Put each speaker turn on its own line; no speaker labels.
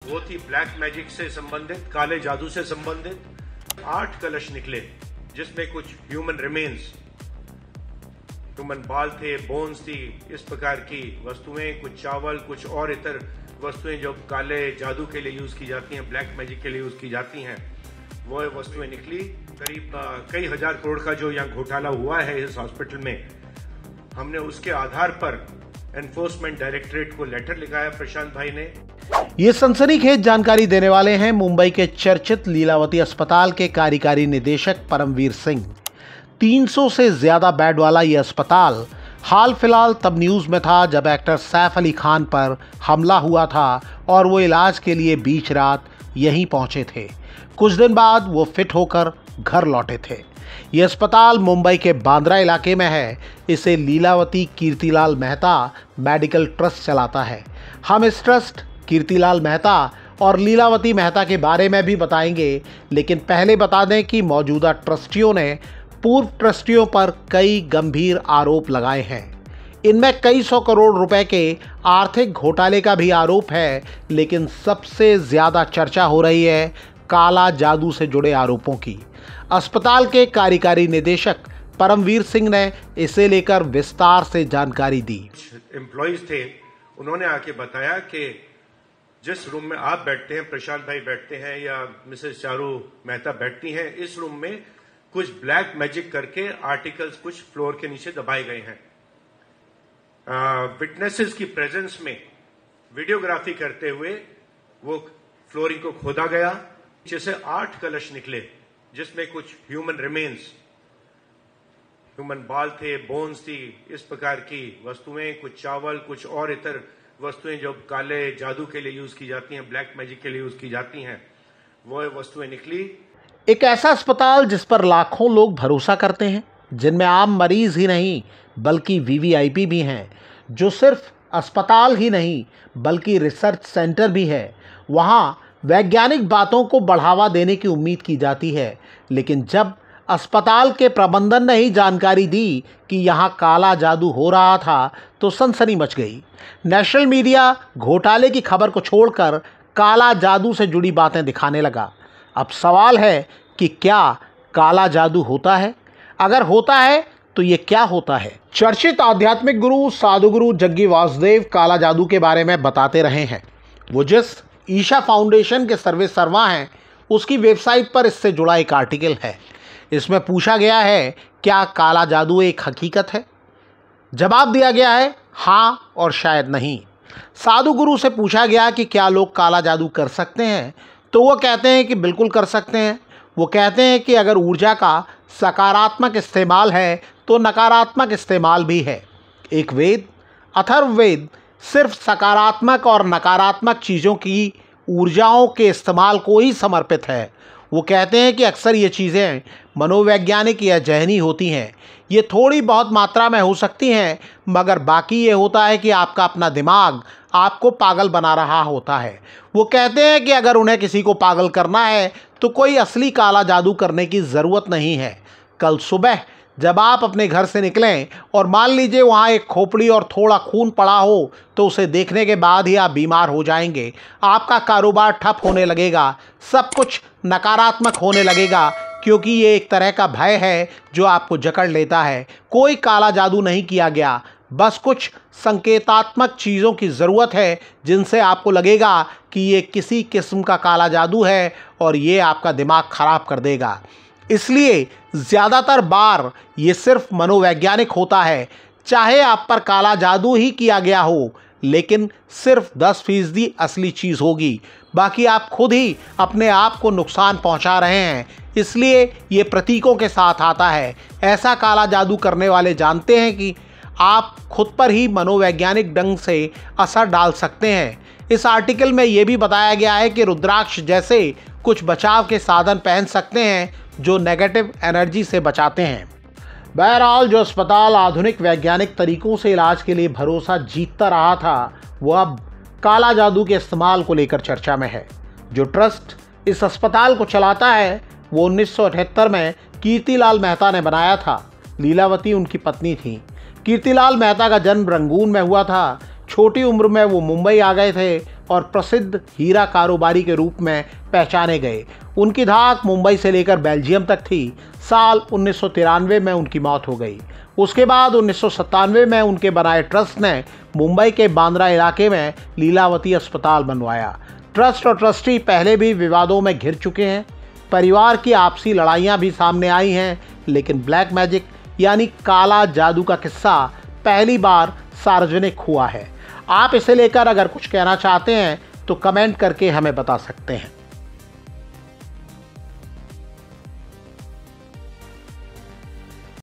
वो थी black magic से संबंधित, काले जादू से संबंधित। 8 कलश निकले जिसमें कुछ ह्यूमन रिमेन्स, ह्यूमन बाल थे, बोन्स थी, इस प्रकार की वस्तुएं, कुछ चावल, कुछ और इतर वस्तुएं जो काले जादू के लिए यूज की जाती हैं, ब्लैक मैजिक के लिए यूज की जाती हैं, वो वस्तुएं निकली। करीब कई हजार करोड़ का जो यहाँ घोटाला हुआ है इस हॉस्पिटल में, हमने उसके आधार पर एनफोर्समेंट डायरेक्टरेट को लेटर लिखाया प्रशांत भाई ने।
ये सनसनीखेज जानकारी देने वाले हैं मुंबई के चर्चित लीलावती अस्पताल के कार्यकारी निदेशक परमवीर सिंह। 300 से ज्यादा बेड वाला ये अस्पताल हाल फिलहाल तब न्यूज में था जब एक्टर सैफ अली खान पर हमला हुआ था और वो इलाज के लिए बीच रात यहीं पहुंचे थे। कुछ दिन बाद वो फिट होकर घर लौटे थे। ये अस्पताल मुंबई के बांद्रा इलाके में है। इसे लीलावती कीर्तिलाल मेहता मेडिकल ट्रस्ट चलाता है। हम इस ट्रस्ट, कीर्तिलाल मेहता और लीलावती मेहता के बारे में भी बताएंगे, लेकिन पहले बता दें कि मौजूदा ट्रस्टियों ने पूर्व ट्रस्टियों पर कई गंभीर आरोप लगाए हैं। इनमें कई 100 करोड़ रुपए के आर्थिक घोटाले का भी आरोप है, लेकिन सबसे ज़्यादा चर्चा हो रही है काला जादू से जुड़े आरोपों की। अस्पताल के कार्यकारी निदेशक परमवीर सिंह ने इसे लेकर विस्तार से जानकारी दी।
एम्प्लॉइज थे, उन्होंने आके बताया कि जिस रूम में आप बैठते हैं, प्रशांत भाई बैठते हैं या मिसेस चारू मेहता बैठती हैं, इस रूम में कुछ ब्लैक मैजिक करके आर्टिकल्स कुछ फ्लोर के नीचे दबाए गए हैं। विटनेसेस की प्रेजेंस में वीडियोग्राफी करते हुए वो फ्लोरिंग को खोदा गया। जैसे 8 कलश निकले जिसमें कुछ ह्यूमन रिमेन्स, ह्यूमन बाल थे, बोन्स थी, इस प्रकार की वस्तुएं, कुछ चावल, कुछ और इतर वस्तुएं जो काले जादू के लिए यूज की जाती हैं, ब्लैक मैजिक के लिए यूज की जाती हैं, वो वस्तुएं निकली।
एक ऐसा अस्पताल जिस पर लाखों लोग भरोसा करते हैं, जिनमें आम मरीज ही नहीं बल्कि वीवीआईपी भी हैं, जो सिर्फ अस्पताल ही नहीं बल्कि रिसर्च सेंटर भी है। वहाँ वैज्ञानिक बातों को बढ़ावा देने की उम्मीद की जाती है, लेकिन जब अस्पताल के प्रबंधन ने ही जानकारी दी कि यहाँ काला जादू हो रहा था तो सनसनी मच गई। नेशनल मीडिया घोटाले की खबर को छोड़कर काला जादू से जुड़ी बातें दिखाने लगा। अब सवाल है कि क्या काला जादू होता है? अगर होता है तो ये क्या होता है? चर्चित आध्यात्मिक गुरु साधु गुरु जग्गी वासुदेव काला जादू के बारे में बताते रहे हैं। वो जिस ईशा फाउंडेशन के सर्वेसर्वा हैं, उसकी वेबसाइट पर इससे जुड़ा एक आर्टिकल है। इसमें पूछा गया है क्या काला जादू एक हकीकत है? जवाब दिया गया है हाँ और शायद नहीं। साधु गुरु से पूछा गया कि क्या लोग काला जादू कर सकते हैं, तो वो कहते हैं कि बिल्कुल कर सकते हैं। वो कहते हैं कि अगर ऊर्जा का सकारात्मक इस्तेमाल है तो नकारात्मक इस्तेमाल भी है। एक वेद, अथर्ववेद, सिर्फ सकारात्मक और नकारात्मक चीज़ों की ऊर्जाओं के इस्तेमाल को ही समर्पित है। वो कहते हैं कि अक्सर ये चीज़ें मनोवैज्ञानिक या जहनी होती हैं। ये थोड़ी बहुत मात्रा में हो सकती हैं, मगर बाकी ये होता है कि आपका अपना दिमाग आपको पागल बना रहा होता है। वो कहते हैं कि अगर उन्हें किसी को पागल करना है तो कोई असली काला जादू करने की ज़रूरत नहीं है। कल सुबह जब आप अपने घर से निकलें और मान लीजिए वहाँ एक खोपड़ी और थोड़ा खून पड़ा हो, तो उसे देखने के बाद ही आप बीमार हो जाएंगे। आपका कारोबार ठप होने लगेगा, सब कुछ नकारात्मक होने लगेगा, क्योंकि ये एक तरह का भय है जो आपको जकड़ लेता है। कोई काला जादू नहीं किया गया, बस कुछ संकेतात्मक चीज़ों की ज़रूरत है जिनसे आपको लगेगा कि ये किसी किस्म का काला जादू है और ये आपका दिमाग ख़राब कर देगा। इसलिए ज़्यादातर बार ये सिर्फ मनोवैज्ञानिक होता है। चाहे आप पर काला जादू ही किया गया हो, लेकिन सिर्फ 10% असली चीज़ होगी, बाकी आप खुद ही अपने आप को नुकसान पहुंचा रहे हैं। इसलिए ये प्रतीकों के साथ आता है। ऐसा काला जादू करने वाले जानते हैं कि आप खुद पर ही मनोवैज्ञानिक ढंग से असर डाल सकते हैं। इस आर्टिकल में ये भी बताया गया है कि रुद्राक्ष जैसे कुछ बचाव के साधन पहन सकते हैं जो नेगेटिव एनर्जी से बचाते हैं। बहरहाल जो अस्पताल आधुनिक वैज्ञानिक तरीकों से इलाज के लिए भरोसा जीतता रहा था, वो अब काला जादू के इस्तेमाल को लेकर चर्चा में है। जो ट्रस्ट इस अस्पताल को चलाता है वो 1978 में कीर्तिलाल मेहता ने बनाया था। लीलावती उनकी पत्नी थी। कीर्तिलाल मेहता का जन्म रंगून में हुआ था। छोटी उम्र में वो मुंबई आ गए थे और प्रसिद्ध हीरा कारोबारी के रूप में पहचाने गए। उनकी धाक मुंबई से लेकर बेल्जियम तक थी। साल 1993 में उनकी मौत हो गई। उसके बाद 1997 में उनके बनाए ट्रस्ट ने मुंबई के बांद्रा इलाके में लीलावती अस्पताल बनवाया। ट्रस्ट और ट्रस्टी पहले भी विवादों में घिर चुके हैं। परिवार की आपसी लड़ाइयाँ भी सामने आई हैं, लेकिन ब्लैक मैजिक यानी काला जादू का किस्सा पहली बार सार्वजनिक हुआ है। आप इसे लेकर अगर कुछ कहना चाहते हैं तो कमेंट करके हमें बता सकते हैं।